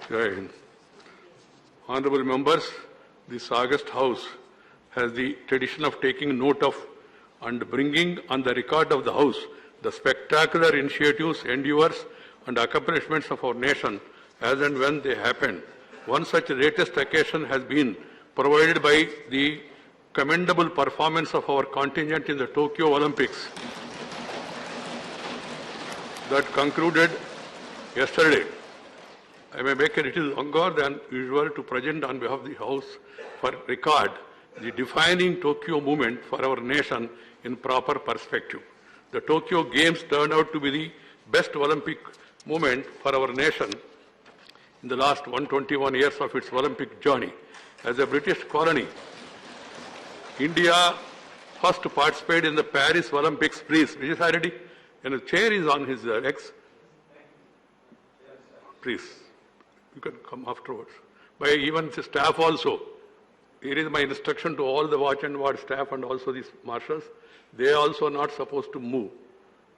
Jai Hind. Honorable members, this august House has the tradition of taking note of and bringing on the record of the House the spectacular initiatives, endeavors and accomplishments of our nation as and when they happen. One such latest occasion has been provided by the commendable performance of our contingent in the Tokyo Olympics that concluded yesterday. I may make a little longer than usual to present on behalf of the House for record the defining Tokyo moment for our nation in proper perspective. The Tokyo Games turned out to be the best Olympic moment for our nation in the last 121 years of its Olympic journey. As a British colony, India first participated in the Paris Olympics. Please, Vijay Reddy, and the chair is on his legs. Please, you can come afterwards. By even the staff also. Here is my instruction to all the watch and ward staff and also these marshals. They are also not supposed to move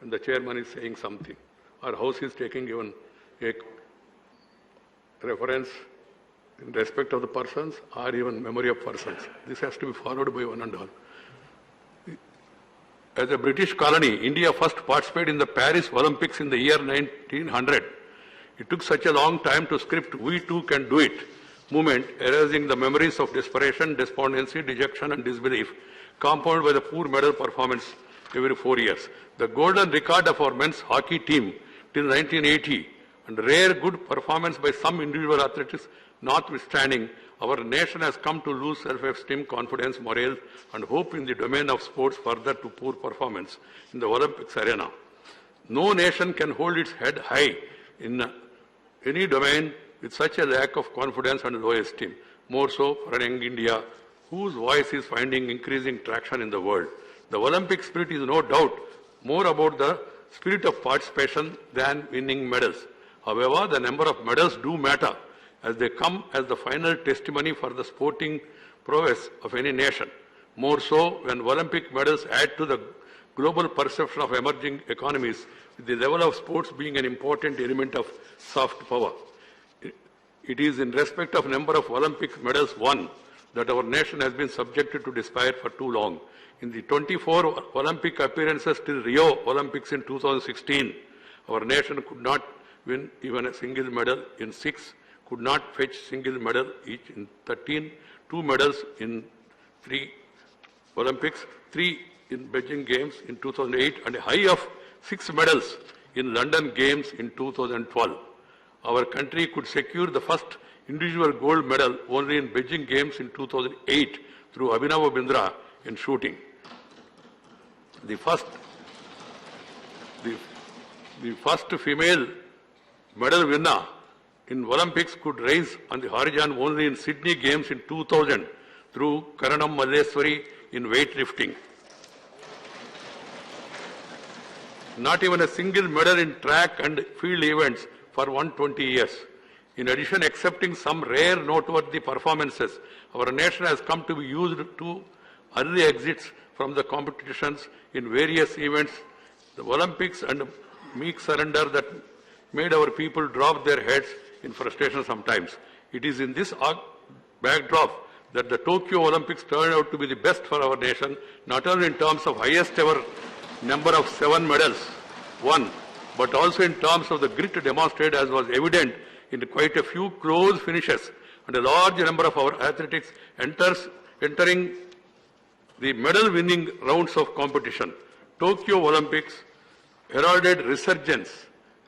when the chairman is saying something. Our House is taking even a reference in respect of the persons or even memory of persons. This has to be followed by one and all. As a British colony, India first participated in the Paris Olympics in the year 1900. It took such a long time to script "We too can do it" movement, erasing the memories of desperation, despondency, dejection and disbelief, compounded by the poor medal performance every 4 years. The golden record of our men's hockey team till 1980 and rare good performance by some individual athletes notwithstanding, our nation has come to lose self-esteem, confidence, morale and hope in the domain of sports further to poor performance in the Olympics arena. No nation can hold its head high in any domain with such a lack of confidence and low esteem, more so for an young India whose voice is finding increasing traction in the world. The Olympic spirit is no doubt more about the spirit of participation than winning medals. However, the number of medals do matter as they come as the final testimony for the sporting prowess of any nation. More so when Olympic medals add to the global perception of emerging economies, with the level of sports being an important element of soft power. It is in respect of number of Olympic medals won that our nation has been subjected to despair for too long. In the 24 Olympic appearances till Rio Olympics in 2016, our nation could not win even a single medal. In 6, could not fetch single medal each. In 13, 2 medals in 3 Olympics, 3 in Beijing Games in 2008 and a high of 6 medals in London Games in 2012. Our country could secure the first individual gold medal only in Beijing Games in 2008 through Abhinav Bindra in shooting. The first female medal winner in Olympics could rise on the horizon only in Sydney Games in 2000 through Karanam Malleswari in weightlifting. Not even a single medal in track and field events for 120 years. In addition, accepting some rare noteworthy performances, our nation has come to be used to early exits from the competitions in various events, the Olympics and meek surrender that made our people drop their heads in frustration sometimes. It is in this backdrop that the Tokyo Olympics turned out to be the best for our nation, not only in terms of highest ever number of 7 medals won, but also in terms of the grit demonstrated, as was evident in quite a few close finishes and a large number of our athletics entering the medal-winning rounds of competition. Tokyo Olympics heralded resurgence,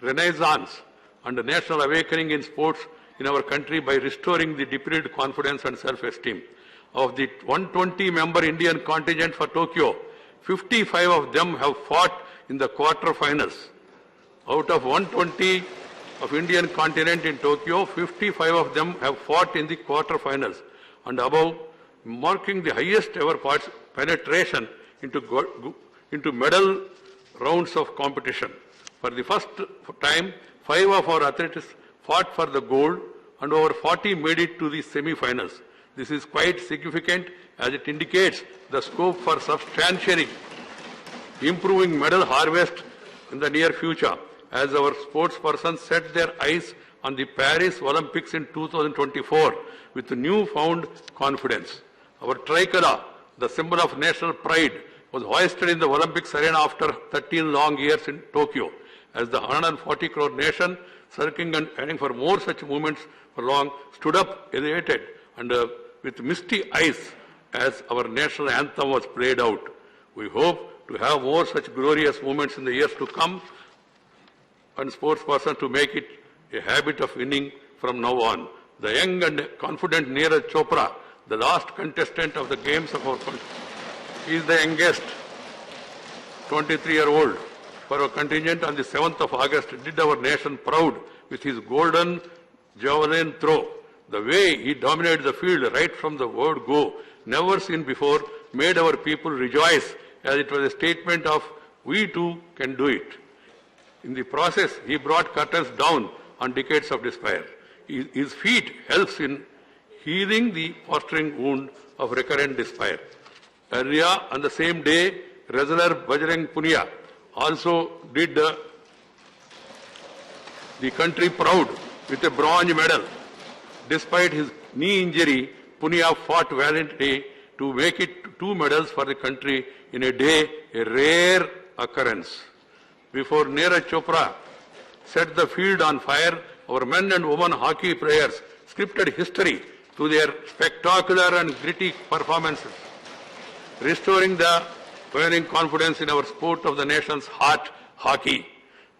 renaissance and a national awakening in sports in our country by restoring the depleted confidence and self-esteem. Of the 120-member Indian contingent for Tokyo, 55 of them have fought in the quarter-finals. Out of 120 of Indian continent in Tokyo, 55 of them have fought in the quarter-finals and above, marking the highest ever penetration into medal rounds of competition. For the first time, 5 of our athletes fought for the gold and over 40 made it to the semi-finals. This is quite significant as it indicates the scope for substantially improving medal harvest in the near future as our sports persons set their eyes on the Paris Olympics in 2024 with newfound confidence. Our tricolor, the symbol of national pride, was hoisted in the Olympics arena after 13 long years in Tokyo. As the 140 crore nation, circling and heading for more such movements for long, stood up elated and with misty eyes as our national anthem was played out. We hope to have more such glorious moments in the years to come, and sportspersons to make it a habit of winning from now on. The young and confident Neeraj Chopra, the last contestant of the games of our country, is the youngest, 23-year-old, for our contingent on the 7th of August, did our nation proud with his golden javelin throw. The way he dominated the field right from the word go, never seen before, made our people rejoice, as it was a statement of we too can do it. In the process, he brought curtains down on decades of despair. His feat helps in healing the fostering wound of recurrent despair. Earlier on the same day, wrestler Bajrang Punia also did the country proud with a bronze medal. Despite his knee injury, Punia fought valiantly to make it 2 medals for the country in a day, a rare occurrence. Before Neeraj Chopra set the field on fire, our men and women hockey players scripted history through their spectacular and gritty performances, restoring the waning confidence in our sport of the nation's heart, hockey.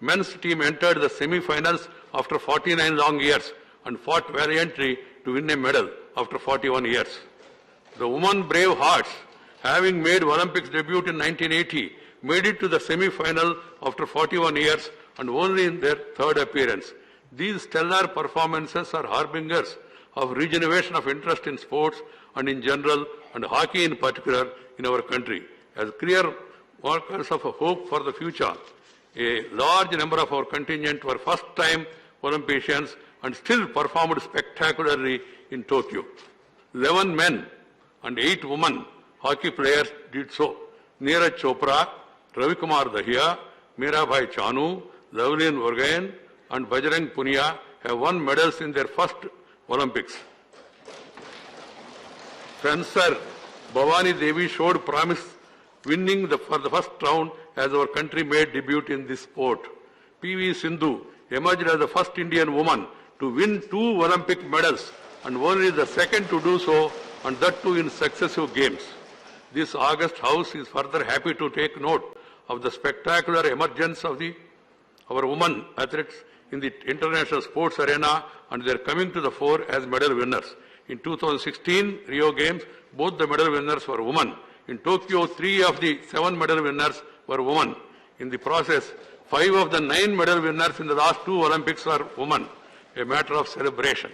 Men's team entered the semi-finals after 49 long years and fought valiantly to win a medal after 41 years. The women brave hearts, having made Olympics debut in 1980, made it to the semi-final after 41 years and only in their 3rd appearance. These stellar performances are harbingers of regeneration of interest in sports and in general, and hockey in particular, in our country. As clear markers of a hope for the future, a large number of our contingent were first-time Olympians and still performed spectacularly in Tokyo. 11 men and 8 women hockey players did so. Neeraj Chopra, Ravikumar Dahiya, Mirabai Chanu, Lovelin Borgohain and Bajrang Punia have won medals in their first Olympics. Fencer Bhavani Devi showed promise, winning for the first round as our country made debut in this sport. P.V. Sindhu emerged as the first Indian woman to win 2 Olympic medals and only the second to do so, and that too in successive games. This August House is further happy to take note of the spectacular emergence of our women athletes in the international sports arena, and they are coming to the fore as medal winners. In 2016 Rio Games, both the medal winners were women. In Tokyo, 3 of the 7 medal winners were women. In the process, 5 of the 9 medal winners in the last 2 Olympics are women, a matter of celebration.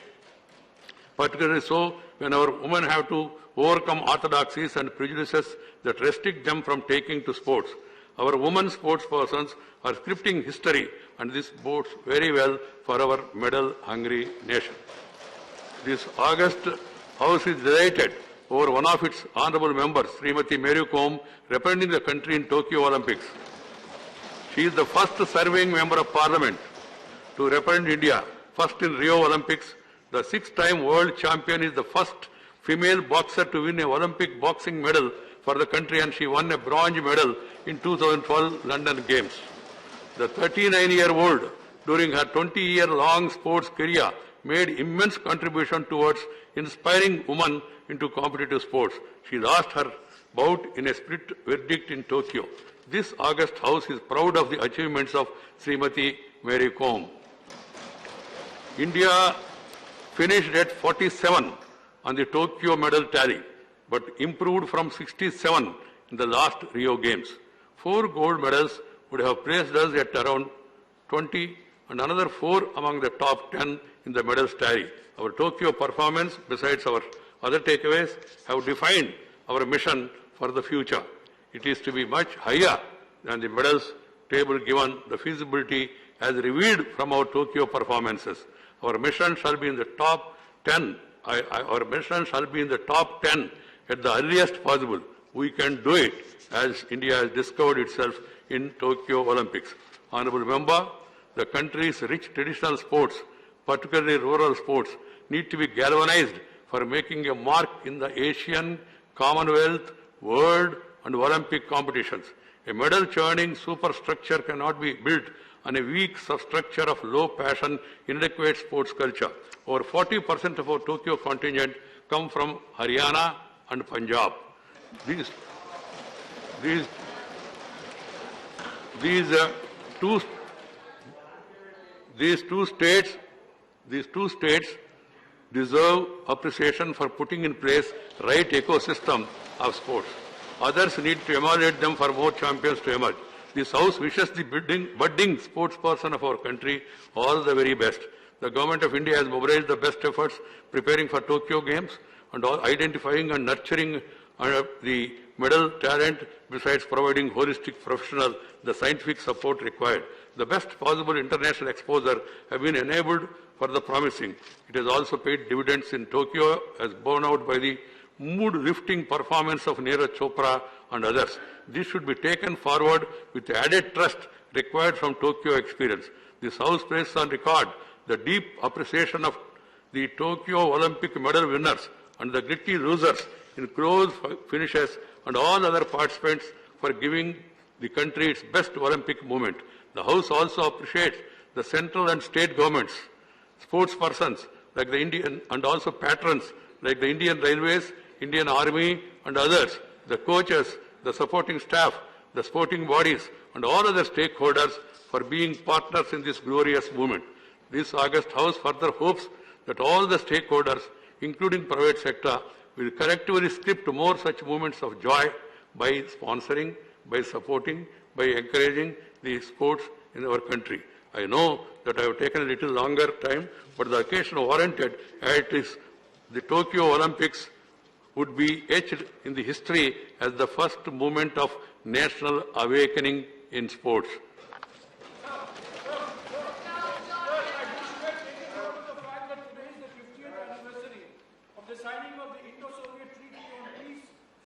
Particularly so when our women have to overcome orthodoxies and prejudices that restrict them from taking to sports. Our women sports persons are scripting history, and this bodes very well for our medal-hungry nation. This August House is delighted over one of its honourable members, Srimati Mary Kom, representing the country in Tokyo Olympics. She is the first serving member of Parliament to represent India, first in Rio Olympics. The 6-time world champion is the first female boxer to win an Olympic boxing medal for the country, and she won a bronze medal in 2012 London Games. The 39-year-old, during her 20-year-long sports career, made immense contribution towards inspiring women into competitive sports. She lost her bout in a split verdict in Tokyo. This August House is proud of the achievements of Srimati Mary Kom. India finished at 47 on the Tokyo medal tally, but improved from 67 in the last Rio Games. 4 gold medals would have placed us at around 20 and another 4 among the top 10 in the medals tally. Our Tokyo performance, besides our other takeaways, have defined our mission for the future. It is to be much higher than the medals table given the feasibility as revealed from our Tokyo performances. Our mission shall be in the top 10. Our mission shall be in the top 10 at the earliest possible. We can do it as India has discovered itself in Tokyo Olympics. Honourable Member, the country's rich traditional sports particularly rural sports, need to be galvanized for making a mark in the Asian, Commonwealth, World and Olympic competitions. A medal churning superstructure cannot be built on a weak substructure of low passion, inadequate sports culture. Over 40% of our Tokyo contingent come from Haryana and Punjab. These two states deserve appreciation for putting in place right ecosystem of sports. Others need to emulate them for more champions to emerge. This House wishes the budding sports person of our country all the very best. The Government of India has mobilized the best efforts preparing for Tokyo Games and identifying and nurturing the medal talent besides providing holistic professional the scientific support required. The best possible international exposure have been enabled for the promising. It has also paid dividends in Tokyo as borne out by the mood-lifting performance of Neeraj Chopra and others. This should be taken forward with the added trust required from Tokyo experience. This House places on record the deep appreciation of the Tokyo Olympic medal winners and the gritty losers in close finishes and all other participants for giving the country its best Olympic moment. The House also appreciates the central and state governments, sports persons like the Indian and also patrons like the Indian Railways, Indian Army and others, the coaches, the supporting staff, the sporting bodies and all other stakeholders for being partners in this glorious movement. This August House further hopes that all the stakeholders, including private sector, will collectively script more such moments of joy by sponsoring, by supporting, by encouraging the sports in our country. I know that I have taken a little longer time, but the occasion warranted, as it is the Tokyo Olympics would be etched in the history as the first moment of national awakening in sports. The signing of the Indo-Soviet